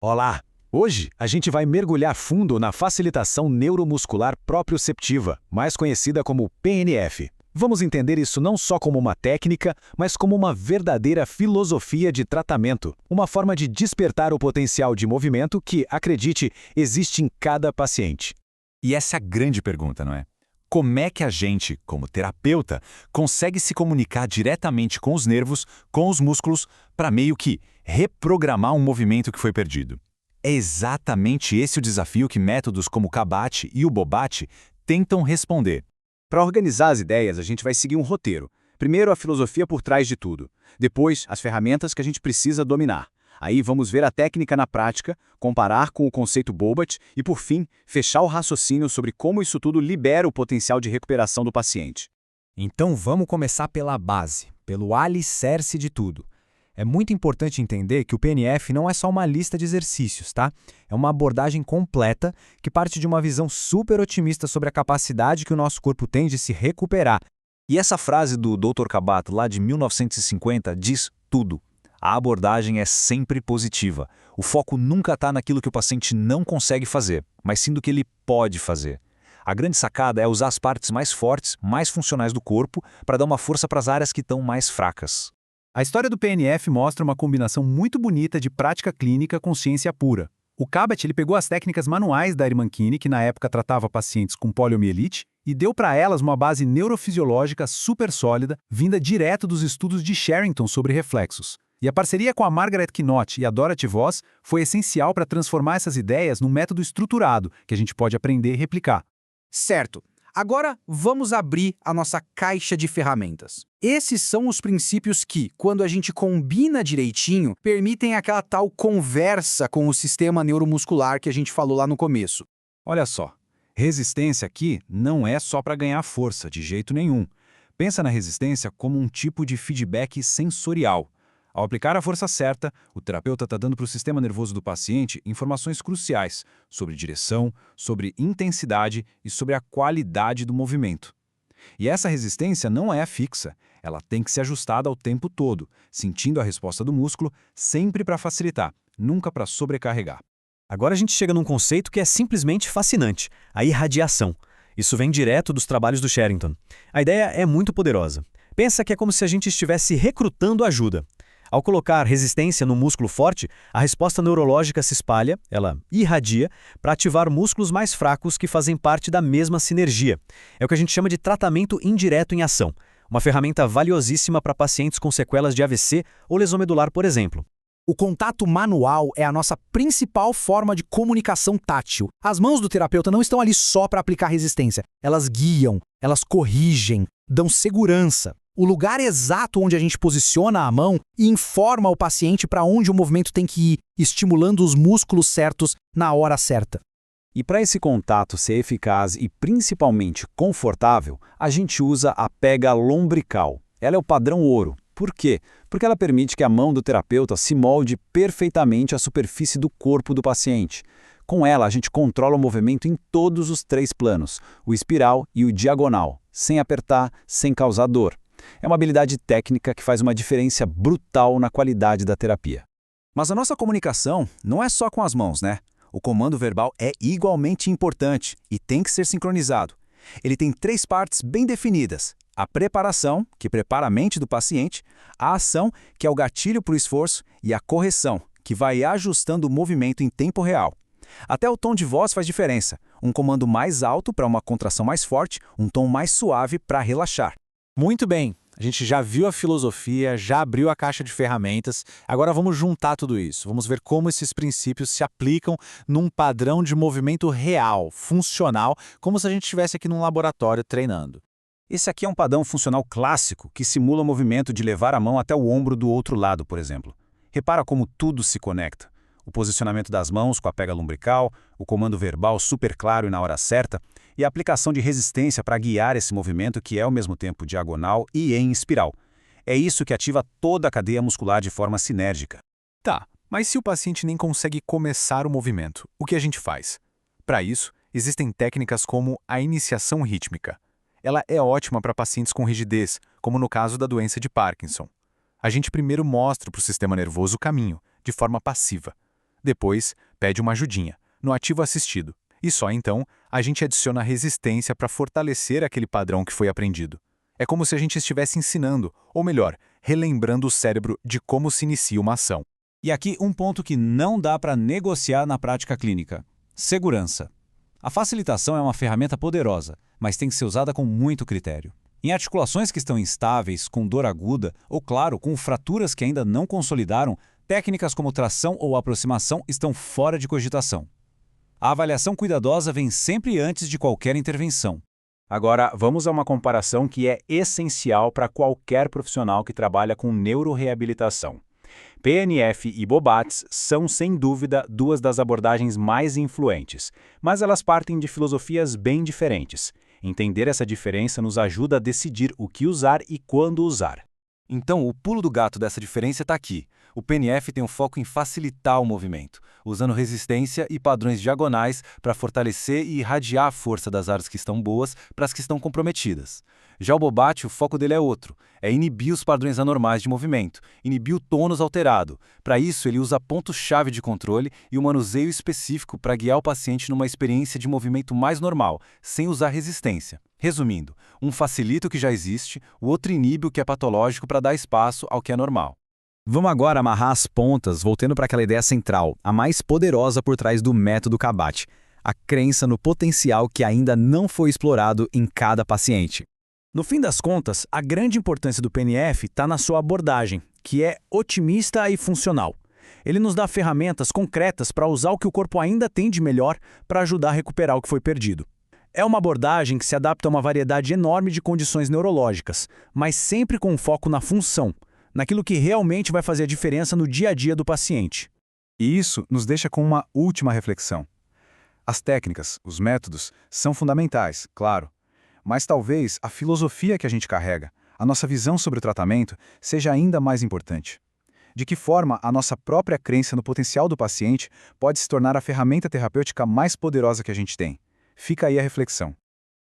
Olá! Hoje a gente vai mergulhar fundo na facilitação neuromuscular proprioceptiva, mais conhecida como PNF. Vamos entender isso não só como uma técnica, mas como uma verdadeira filosofia de tratamento, uma forma de despertar o potencial de movimento que, acredite, existe em cada paciente. E essa é a grande pergunta, não é? Como é que a gente, como terapeuta, consegue se comunicar diretamente com os nervos, com os músculos, para meio que reprogramar um movimento que foi perdido? É exatamente esse o desafio que métodos como o Kabate e o Bobate tentam responder. Para organizar as ideias, a gente vai seguir um roteiro. Primeiro, a filosofia por trás de tudo. Depois, as ferramentas que a gente precisa dominar. Aí vamos ver a técnica na prática, comparar com o conceito Bobat e, por fim, fechar o raciocínio sobre como isso tudo libera o potencial de recuperação do paciente. Então vamos começar pela base, pelo alicerce de tudo. É muito importante entender que o PNF não é só uma lista de exercícios, tá? É uma abordagem completa que parte de uma visão super otimista sobre a capacidade que o nosso corpo tem de se recuperar. E essa frase do Dr. Kabat, lá de 1950, diz tudo. A abordagem é sempre positiva. O foco nunca está naquilo que o paciente não consegue fazer, mas sim do que ele pode fazer. A grande sacada é usar as partes mais fortes, mais funcionais do corpo, para dar uma força para as áreas que estão mais fracas. A história do PNF mostra uma combinação muito bonita de prática clínica com ciência pura. O Kabat ele pegou as técnicas manuais da Irmankine, que na época tratava pacientes com poliomielite, e deu para elas uma base neurofisiológica super sólida, vinda direto dos estudos de Sherrington sobre reflexos. E a parceria com a Margaret Knott e a Dorothy Voss foi essencial para transformar essas ideias num método estruturado que a gente pode aprender e replicar. Certo. Agora vamos abrir a nossa caixa de ferramentas. Esses são os princípios que, quando a gente combina direitinho, permitem aquela tal conversa com o sistema neuromuscular que a gente falou lá no começo. Olha só, resistência aqui não é só para ganhar força, de jeito nenhum. Pensa na resistência como um tipo de feedback sensorial. Ao aplicar a força certa, o terapeuta está dando para o sistema nervoso do paciente informações cruciais sobre direção, sobre intensidade e sobre a qualidade do movimento. E essa resistência não é fixa, ela tem que ser ajustada ao tempo todo, sentindo a resposta do músculo, sempre para facilitar, nunca para sobrecarregar. Agora a gente chega num conceito que é simplesmente fascinante, a irradiação. Isso vem direto dos trabalhos do Sherrington. A ideia é muito poderosa. Pensa que é como se a gente estivesse recrutando ajuda. Ao colocar resistência no músculo forte, a resposta neurológica se espalha, ela irradia, para ativar músculos mais fracos que fazem parte da mesma sinergia. É o que a gente chama de tratamento indireto em ação, uma ferramenta valiosíssima para pacientes com sequelas de AVC ou lesão medular, por exemplo. O contato manual é a nossa principal forma de comunicação tátil. As mãos do terapeuta não estão ali só para aplicar resistência. Elas guiam, elas corrigem, dão segurança. O lugar exato onde a gente posiciona a mão informa o paciente para onde o movimento tem que ir, estimulando os músculos certos na hora certa. E para esse contato ser eficaz e principalmente confortável, a gente usa a pega lombrical. Ela é o padrão ouro. Por quê? Porque ela permite que a mão do terapeuta se molde perfeitamente à superfície do corpo do paciente. Com ela, a gente controla o movimento em todos os 3 planos, o espiral e o diagonal, sem apertar, sem causar dor. É uma habilidade técnica que faz uma diferença brutal na qualidade da terapia. Mas a nossa comunicação não é só com as mãos, né? O comando verbal é igualmente importante e tem que ser sincronizado. Ele tem 3 partes bem definidas. A preparação, que prepara a mente do paciente, a ação, que é o gatilho para o esforço, e a correção, que vai ajustando o movimento em tempo real. Até o tom de voz faz diferença. Um comando mais alto para uma contração mais forte, um tom mais suave para relaxar. Muito bem, a gente já viu a filosofia, já abriu a caixa de ferramentas, agora vamos juntar tudo isso, vamos ver como esses princípios se aplicam num padrão de movimento real, funcional, como se a gente estivesse aqui num laboratório treinando. Esse aqui é um padrão funcional clássico que simula o movimento de levar a mão até o ombro do outro lado, por exemplo. Repara como tudo se conecta. O posicionamento das mãos com a pega lombrical, o comando verbal super claro e na hora certa, e a aplicação de resistência para guiar esse movimento que é ao mesmo tempo diagonal e em espiral. É isso que ativa toda a cadeia muscular de forma sinérgica. Tá, mas se o paciente nem consegue começar o movimento, o que a gente faz? Para isso, existem técnicas como a iniciação rítmica. Ela é ótima para pacientes com rigidez, como no caso da doença de Parkinson. A gente primeiro mostra para o sistema nervoso o caminho, de forma passiva. Depois, pede uma ajudinha, no ativo assistido. E só então, a gente adiciona resistência para fortalecer aquele padrão que foi aprendido. É como se a gente estivesse ensinando, ou melhor, relembrando o cérebro de como se inicia uma ação. E aqui um ponto que não dá para negociar na prática clínica: segurança. A facilitação é uma ferramenta poderosa, mas tem que ser usada com muito critério. Em articulações que estão instáveis, com dor aguda, ou claro, com fraturas que ainda não consolidaram, técnicas como tração ou aproximação estão fora de cogitação. A avaliação cuidadosa vem sempre antes de qualquer intervenção. Agora, vamos a uma comparação que é essencial para qualquer profissional que trabalha com neuroreabilitação. PNF e Bobatz são, sem dúvida, duas das abordagens mais influentes, mas elas partem de filosofias bem diferentes. Entender essa diferença nos ajuda a decidir o que usar e quando usar. Então, o pulo do gato dessa diferença está aqui. O PNF tem um foco em facilitar o movimento, usando resistência e padrões diagonais para fortalecer e irradiar a força das áreas que estão boas para as que estão comprometidas. Já o Bobatz, o foco dele é outro, é inibir os padrões anormais de movimento, inibir o tônus alterado. Para isso, ele usa pontos-chave de controle e um manuseio específico para guiar o paciente numa experiência de movimento mais normal, sem usar resistência. Resumindo, um facilita o que já existe, o outro inibe o que é patológico para dar espaço ao que é normal. Vamos agora amarrar as pontas, voltando para aquela ideia central, a mais poderosa por trás do método Cabate: a crença no potencial que ainda não foi explorado em cada paciente. No fim das contas, a grande importância do PNF está na sua abordagem, que é otimista e funcional. Ele nos dá ferramentas concretas para usar o que o corpo ainda tem de melhor para ajudar a recuperar o que foi perdido. É uma abordagem que se adapta a uma variedade enorme de condições neurológicas, mas sempre com foco na função, naquilo que realmente vai fazer a diferença no dia a dia do paciente. E isso nos deixa com uma última reflexão. As técnicas, os métodos, são fundamentais, claro. Mas talvez a filosofia que a gente carrega, a nossa visão sobre o tratamento, seja ainda mais importante. De que forma a nossa própria crença no potencial do paciente pode se tornar a ferramenta terapêutica mais poderosa que a gente tem? Fica aí a reflexão.